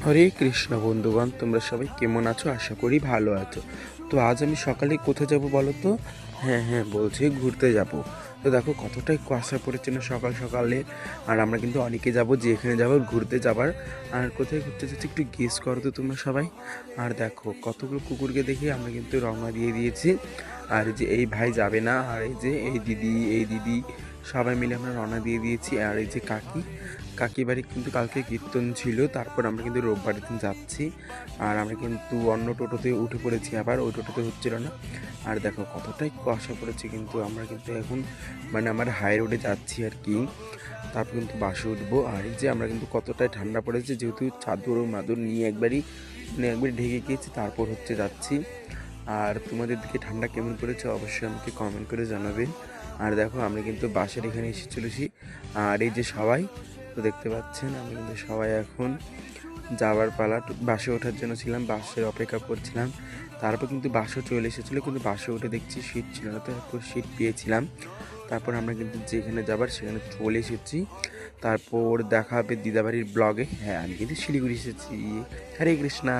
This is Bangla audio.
হরে কৃষ্ণ বন্ধুগণ, তোমরা সবাই কেমন আছো? আশা করি ভালো আছো। তো আজ আমি সকালে কোথায় যাব বলো তো? হ্যাঁ বলছি ঘুরতে যাব। তো দেখো কতটাই কুয়াশা পড়েছে না সকাল সকালে। আর আমরা কিন্তু অনেকে যাব, যেখানে যাব ঘুরতে যাবার। আর কোথায় ঘুরতে যাচ্ছি একটু গেস করো তো তোমরা সবাই। আর দেখো কতগুলো কুকুরকে দেখে আমরা কিন্তু রওনা দিয়ে দিয়েছি। আর এই যে এই ভাই যাবে না, আর এই যে এই দিদি সবাই মিলে আমরা রওনা দিয়ে দিয়েছি। আর এই যে কাকি বাড়ি কিন্তু কালকে কীর্তন ছিল, তারপর আমরা কিন্তু রোববারের দিন যাচ্ছি। আর আমরা কিন্তু অন্য টোটোতে উঠে পড়েছি, আবার ওই টোটোতে হচ্ছিল না। আর দেখো কতটাই কুয়াশা পড়েছে, কিন্তু আমরা কিন্তু এখন আমার হাই রোডে যাচ্ছি আর কি। তারপর কিন্তু বাসে উঠবো। আর এই যে আমরা কিন্তু কতটাই ঠান্ডা পড়েছে, যেহেতু চাদর ও মাদুর নিয়ে একবারই ঢেকে গিয়েছি, তারপর যাচ্ছি। আর তোমাদের দিকে ঠান্ডা কেমন পড়েছে অবশ্যই আমাকে কমেন্ট করে জানাবেন। আর দেখো আমরা কিন্তু বাসের এখানে এসে চলেছি। আর এই যে সবাই তো দেখতে পাচ্ছেন, আমি কিন্তু সবাই এখন যাওয়ার পালা। বাসে ওঠার জন্য ছিলাম, বাসের অপেক্ষা করছিলাম। তারপর কিন্তু বাসও চলে এসেছিলো, কিন্তু বাসে উঠে দেখছি সিট ছিল না, তারপর সিট পেয়েছিলাম। তারপর আমরা কিন্তু যেখানে যাবার সেখানে চলে এসেছি। তারপর দেখা হবে দিদাবাড়ির ব্লগে। হ্যাঁ, আমি কিন্তু শিলিগুড়ি এসেছি। হরে কৃষ্ণা।